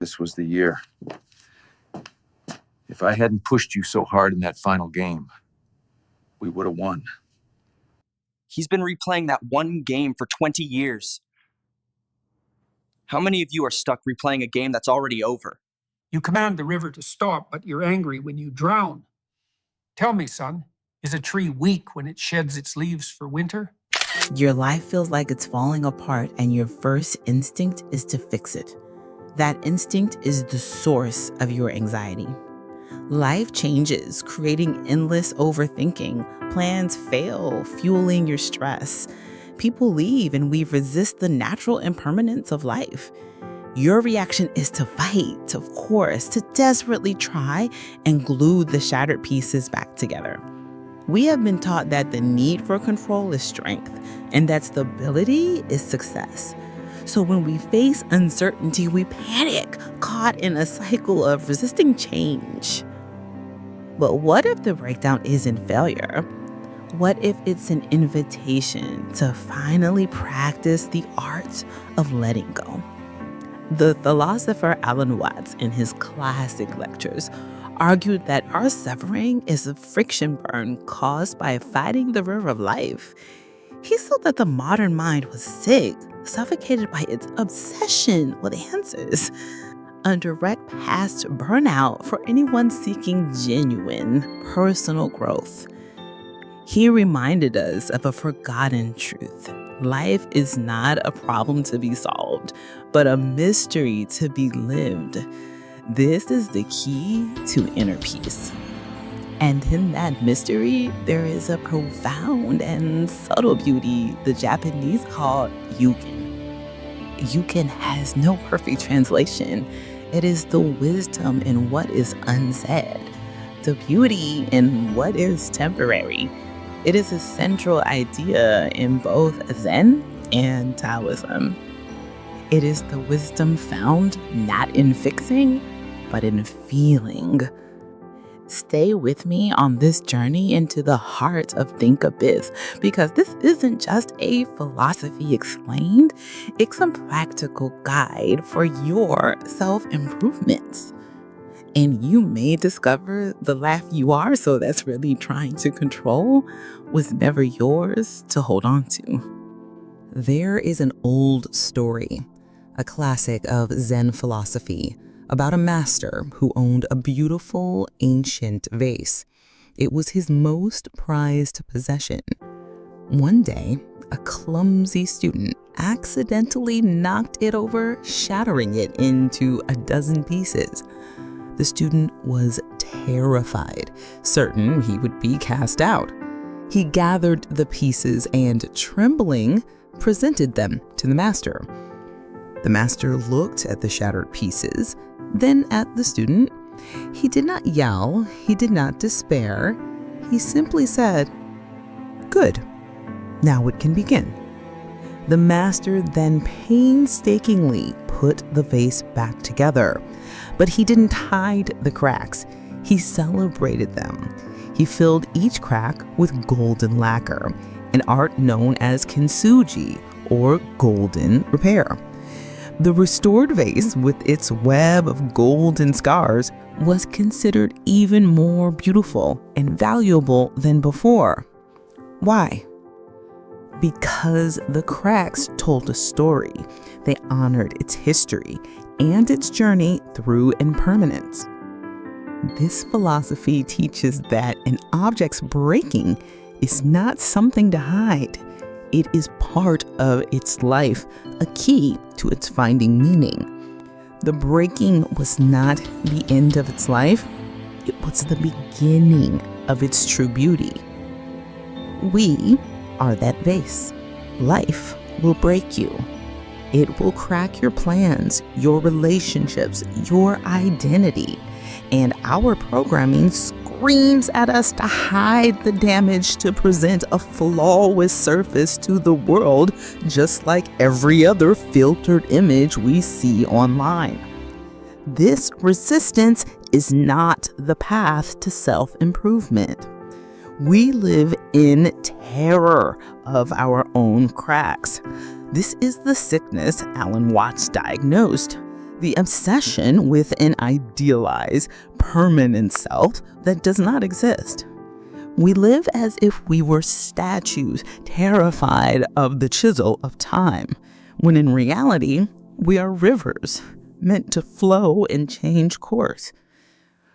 This was the year. If I hadn't pushed you so hard in that final game, we would have won. He's been replaying that one game for 20 years. How many of you are stuck replaying a game that's already over? You command the river to stop, but you're angry when you drown. Tell me, son, is a tree weak when it sheds its leaves for winter? Your life feels like it's falling apart, and your first instinct is to fix it. That instinct is the source of your anxiety. Life changes, creating endless overthinking. Plans fail, fueling your stress. People leave, and we resist the natural impermanence of life. Your reaction is to fight, of course, to desperately try and glue the shattered pieces back together. We have been taught that the need for control is strength, and that stability is success. So when we face uncertainty, we panic, caught in a cycle of resisting change. But what if the breakdown isn't failure? What if it's an invitation to finally practice the art of letting go? The philosopher Alan Watts, in his classic lectures, argued that our suffering is a friction burn caused by fighting the river of life. He saw that the modern mind was sick, suffocated by its obsession with answers. A direct path to burnout for anyone seeking genuine personal growth. He reminded us of a forgotten truth. Life is not a problem to be solved, but a mystery to be lived. This is the key to inner peace. And in that mystery, there is a profound and subtle beauty the Japanese call Yūgen. Yūgen has no perfect translation. It is the wisdom in what is unsaid, the beauty in what is temporary. It is a central idea in both Zen and Taoism. It is the wisdom found not in fixing, but in feeling. Stay with me on this journey into the heart of Think Abyss, because this isn't just a philosophy explained, it's a practical guide for your self-improvements. And you may discover the life you are so that's really trying to control was never yours to hold on to. There is an old story, a classic of Zen philosophy, about a master who owned a beautiful ancient vase. It was his most prized possession. One day, a clumsy student accidentally knocked it over, shattering it into a dozen pieces. The student was terrified, certain he would be cast out. He gathered the pieces and, trembling, presented them to the master. The master looked at the shattered pieces, then at the student. He did not yell, he did not despair. He simply said, "Good, now it can begin." The master then painstakingly put the vase back together, but he didn't hide the cracks. He celebrated them. He filled each crack with golden lacquer, an art known as Kintsugi, or golden repair. The restored vase, with its web of golden scars, was considered even more beautiful and valuable than before. Why? Because the cracks told a story. They honored its history and its journey through impermanence. This philosophy teaches that an object's breaking is not something to hide. It is part of its life, a key to its finding meaning. The breaking was not the end of its life. It was the beginning of its true beauty. We are that vase. Life will break you. It will crack your plans, your relationships, your identity. And our programming screams at us to hide the damage, to present a flawless surface to the world, just like every other filtered image we see online. This resistance is not the path to self-improvement. We live in terror of our own cracks. This is the sickness Alan Watts diagnosed. the obsession with an idealized, permanent self that does not exist. We live as if we were statues terrified of the chisel of time, when in reality, we are rivers meant to flow and change course.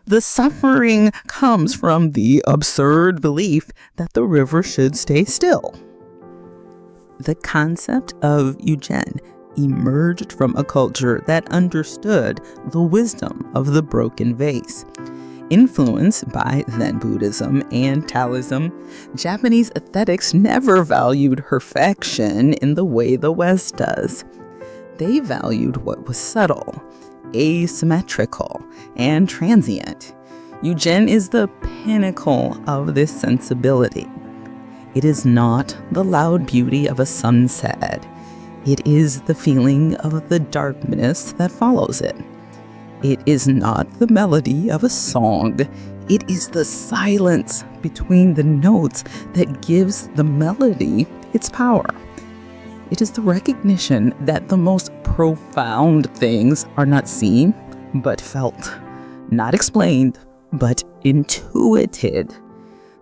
The suffering comes from the absurd belief that the river should stay still. The concept of Yūgen emerged from a culture that understood the wisdom of the broken vase. Influenced by Zen Buddhism and Taoism, Japanese aesthetics never valued perfection in the way the West does. They valued what was subtle, asymmetrical, and transient. Yūgen is the pinnacle of this sensibility. It is not the loud beauty of a sunset. It is the feeling of the darkness that follows it. It is not the melody of a song. It is the silence between the notes that gives the melody its power. It is the recognition that the most profound things are not seen, but felt, not explained, but intuited.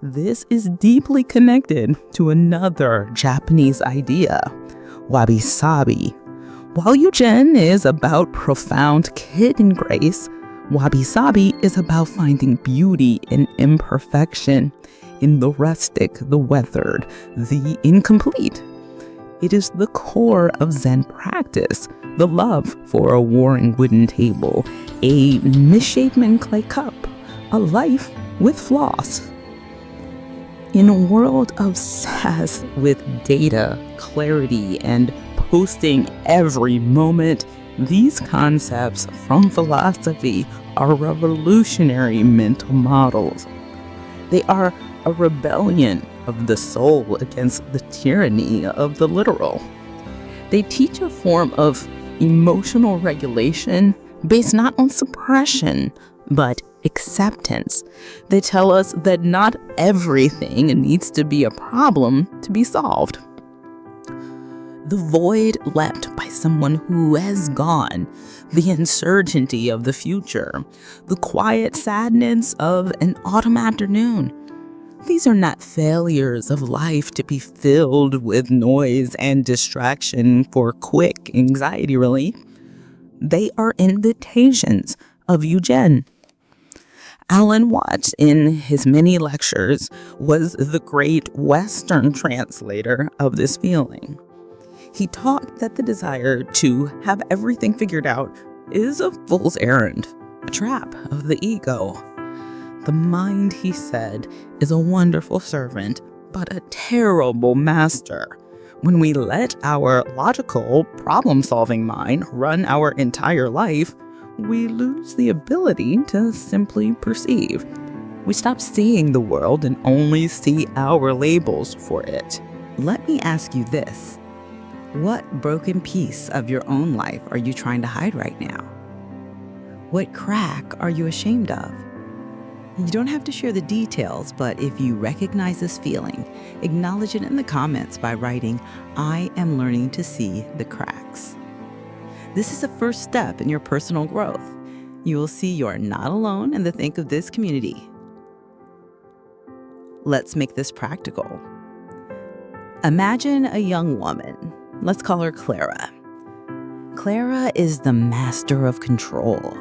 This is deeply connected to another Japanese idea, Wabi-Sabi. While Yūgen is about profound hidden grace, Wabi-Sabi is about finding beauty in imperfection, in the rustic, the weathered, the incomplete. It is the core of Zen practice, the love for a worn wooden table, a misshapen clay cup, a life with flaws. In a world obsessed with data, clarity, and posting every moment, these concepts from philosophy are revolutionary mental models. They are a rebellion of the soul against the tyranny of the literal. They teach a form of emotional regulation based not on suppression, but acceptance. They tell us that not everything needs to be a problem to be solved. The void left by someone who has gone, the uncertainty of the future, the quiet sadness of an autumn afternoon. These are not failures of life to be filled with noise and distraction for quick anxiety relief. They are invitations of Yūgen. Alan Watts, in his many lectures, was the great Western translator of this feeling. He taught that the desire to have everything figured out is a fool's errand, a trap of the ego. The mind, he said, is a wonderful servant, but a terrible master. When we let our logical, problem-solving mind run our entire life, we lose the ability to simply perceive. We stop seeing the world and only see our labels for it. Let me ask you this. What broken piece of your own life are you trying to hide right now? What crack are you ashamed of? You don't have to share the details, but if you recognize this feeling, acknowledge it in the comments by writing, "I am learning to see the cracks." This is a first step in your personal growth. You will see you are not alone in the think of this community. Let's make this practical. Imagine a young woman. Let's call her Clara. Clara is the master of control.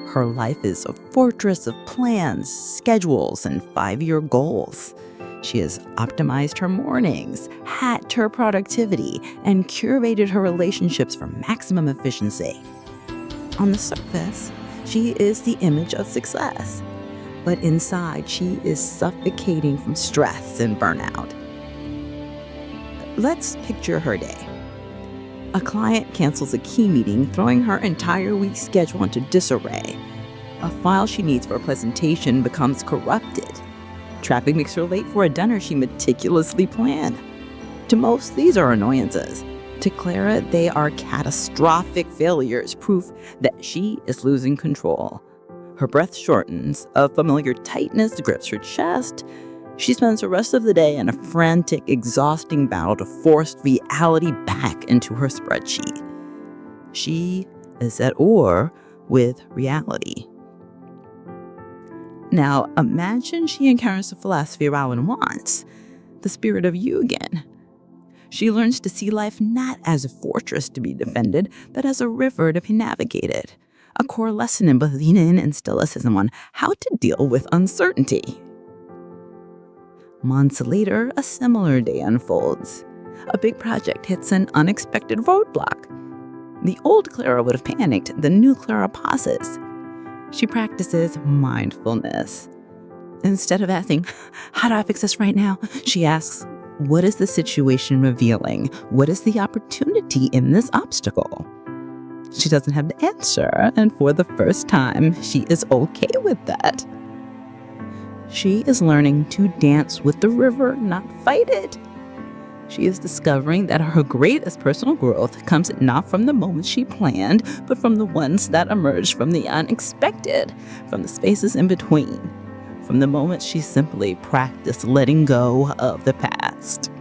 Her life is a fortress of plans, schedules, and 5-year goals. She has optimized her mornings, hacked her productivity, and curated her relationships for maximum efficiency. On the surface, she is the image of success, but inside she is suffocating from stress and burnout. Let's picture her day. A client cancels a key meeting, throwing her entire week's schedule into disarray. A file she needs for a presentation becomes corrupted. Traffic makes her late for a dinner she meticulously planned. To most, these are annoyances. To Clara, they are catastrophic failures, proof that she is losing control. Her breath shortens, a familiar tightness grips her chest. She spends the rest of the day in a frantic, exhausting battle to force reality back into her spreadsheet. She is at war with reality. Now, imagine she encounters the philosophy Rowan wants, the spirit of Yūgen. She learns to see life not as a fortress to be defended, but as a river to be navigated. A core lesson in both Zen and Stoicism on how to deal with uncertainty. Months later, a similar day unfolds. A big project hits an unexpected roadblock. The old Clara would have panicked. The new Clara pauses. She practices mindfulness. Instead of asking, "How do I fix this right now?" she asks, "What is the situation revealing? What is the opportunity in this obstacle?" She doesn't have the answer, and for the first time, she is okay with that. She is learning to dance with the river, not fight it. She is discovering that her greatest personal growth comes not from the moments she planned, but from the ones that emerge from the unexpected, from the spaces in between, from the moments she simply practiced letting go of the past.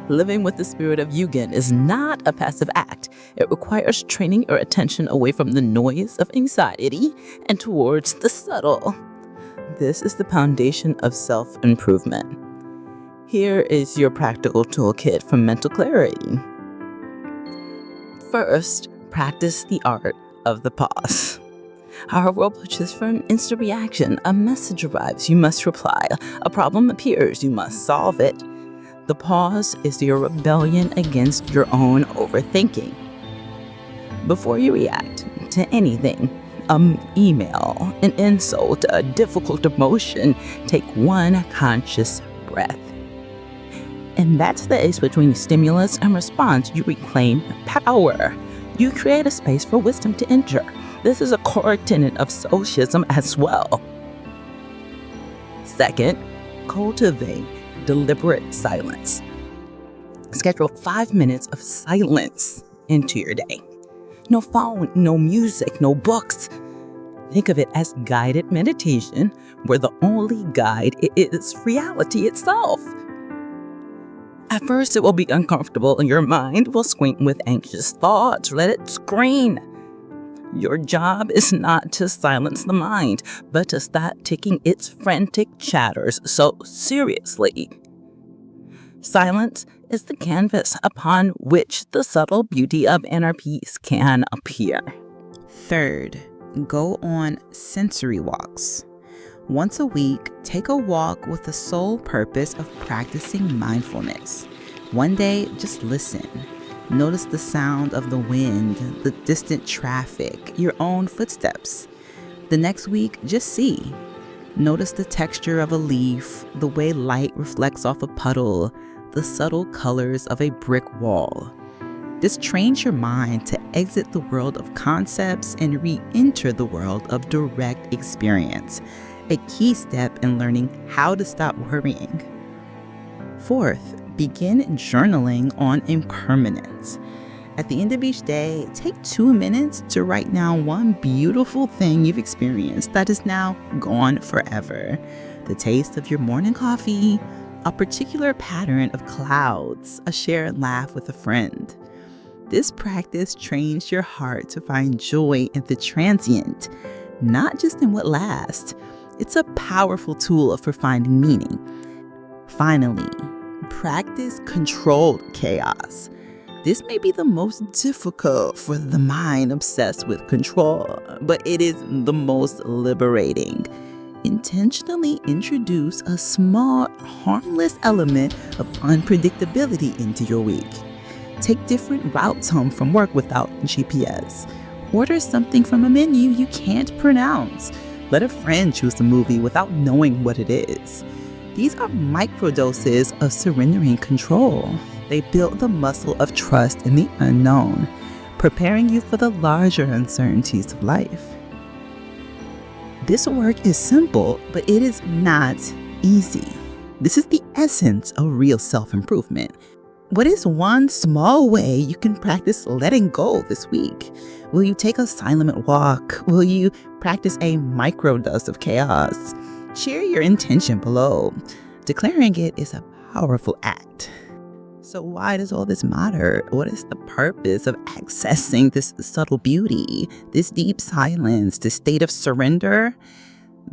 Living with the spirit of Yūgen is not a passive act. It requires training your attention away from the noise of anxiety and towards the subtle. This is the foundation of self-improvement. Here is your practical toolkit for mental clarity. First, practice the art of the pause. Our world pushes for an instant reaction. A message arrives, you must reply. A problem appears, you must solve it. The pause is your rebellion against your own overthinking. Before you react to anything, an email, an insult, a difficult emotion, take one conscious breath. In that space between stimulus and response, you reclaim power. You create a space for wisdom to enter. This is a core tenet of Stoicism as well. Second, cultivate deliberate silence. Schedule 5 minutes of silence into your day. No phone, no music, no books. Think of it as guided meditation, where the only guide is reality itself. At first, it will be uncomfortable and your mind will squint with anxious thoughts. Let it scream. Your job is not to silence the mind, but to stop taking its frantic chatters so seriously. Silence is the canvas upon which the subtle beauty of inner peace can appear. Third, go on sensory walks. Once a week, take a walk with the sole purpose of practicing mindfulness. One day, just listen. Notice the sound of the wind, the distant traffic, your own footsteps. The next week, just see. Notice the texture of a leaf, the way light reflects off a puddle, the subtle colors of a brick wall. This trains your mind to exit the world of concepts and re-enter the world of direct experience, a key step in learning how to stop worrying. Fourth, begin journaling on impermanence. At the end of each day, take 2 minutes to write down one beautiful thing you've experienced that is now gone forever. The taste of your morning coffee, a particular pattern of clouds, a shared laugh with a friend. This practice trains your heart to find joy in the transient, not just in what lasts. It's a powerful tool for finding meaning. Finally, practice controlled chaos. This may be the most difficult for the mind obsessed with control, but it is the most liberating. Intentionally introduce a small, harmless element of unpredictability into your week. Take different routes home from work without GPS. Order something from a menu you can't pronounce. Let a friend choose a movie without knowing what it is. These are microdoses of surrendering control. They build the muscle of trust in the unknown, preparing you for the larger uncertainties of life. This work is simple, but it is not easy. This is the essence of real self-improvement. What is one small way you can practice letting go this week? Will you take a silent walk? Will you practice a microdose of chaos? Share your intention below. Declaring it is a powerful act. So why does all this matter? What is the purpose of accessing this subtle beauty, this deep silence, this state of surrender?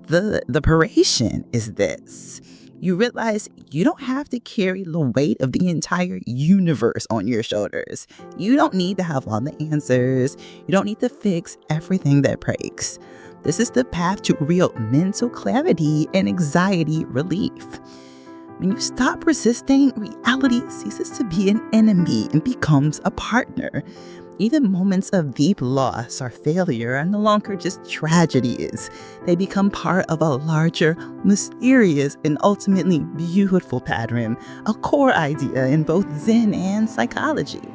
The liberation is this. You realize you don't have to carry the weight of the entire universe on your shoulders. You don't need to have all the answers. You don't need to fix everything that breaks. This is the path to real mental clarity and anxiety relief. When you stop resisting, reality ceases to be an enemy and becomes a partner. Even moments of deep loss or failure are no longer just tragedies. They become part of a larger, mysterious, and ultimately beautiful pattern, a core idea in both Zen and psychology.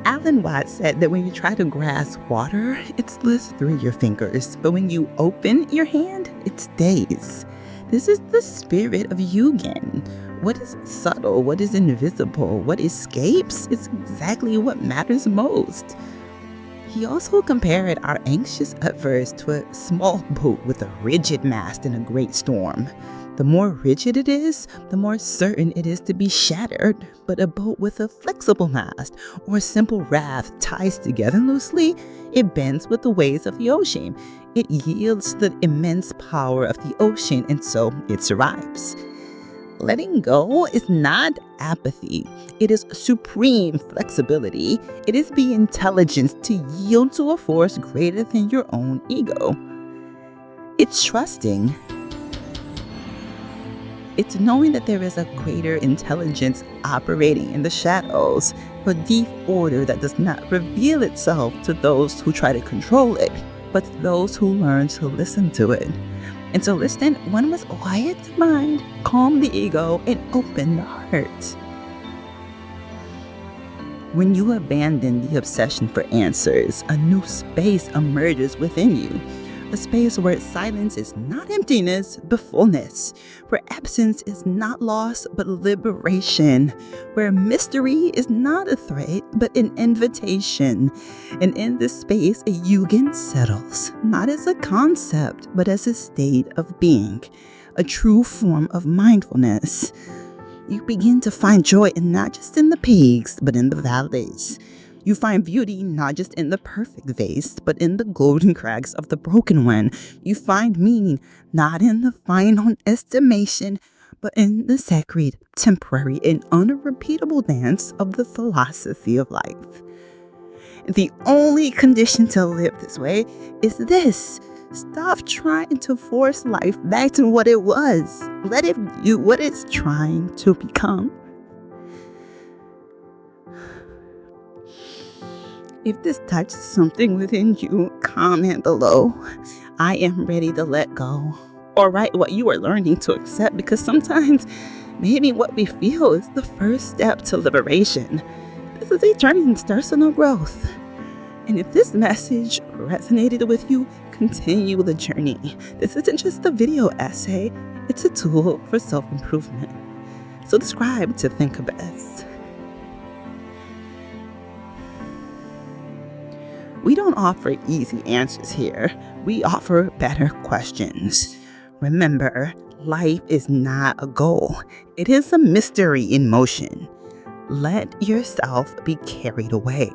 Alan Watts said that when you try to grasp water, it slips through your fingers, but when you open your hand, it stays. This is the spirit of Yūgen. What is subtle, what is invisible, what escapes is exactly what matters most. He also compared our anxious efforts to a small boat with a rigid mast in a great storm. The more rigid it is, the more certain it is to be shattered. But a boat with a flexible mast or a simple raft ties together loosely, it bends with the waves of the ocean. It yields the immense power of the ocean, and so it survives. Letting go is not apathy. It is supreme flexibility. It is the intelligence to yield to a force greater than your own ego. It's trusting. It's knowing that there is a greater intelligence operating in the shadows, a deep order that does not reveal itself to those who try to control it, but to those who learn to listen to it. And to listen, one must quiet the mind, calm the ego, and open the heart. When you abandon the obsession for answers, a new space emerges within you. A space where silence is not emptiness, but fullness. Where absence is not loss, but liberation. Where mystery is not a threat, but an invitation. And in this space, a Yūgen settles, not as a concept, but as a state of being. A true form of mindfulness. You begin to find joy not just in the peaks, but in the valleys. You find beauty not just in the perfect vase, but in the golden cracks of the broken one. You find meaning not in the final estimation, but in the sacred, temporary, and unrepeatable dance of the philosophy of life. The only condition to live this way is this. Stop trying to force life back to what it was. Let it do what it's trying to become. If this touches something within you, comment below. I am ready to let go. Or write what you are learning to accept, because sometimes maybe what we feel is the first step to liberation. This is a journey in personal growth. And if this message resonated with you, continue the journey. This isn't just a video essay, it's a tool for self-improvement. Subscribe to Think Best. We don't offer easy answers here. We offer better questions. Remember, life is not a goal. It is a mystery in motion. Let yourself be carried away.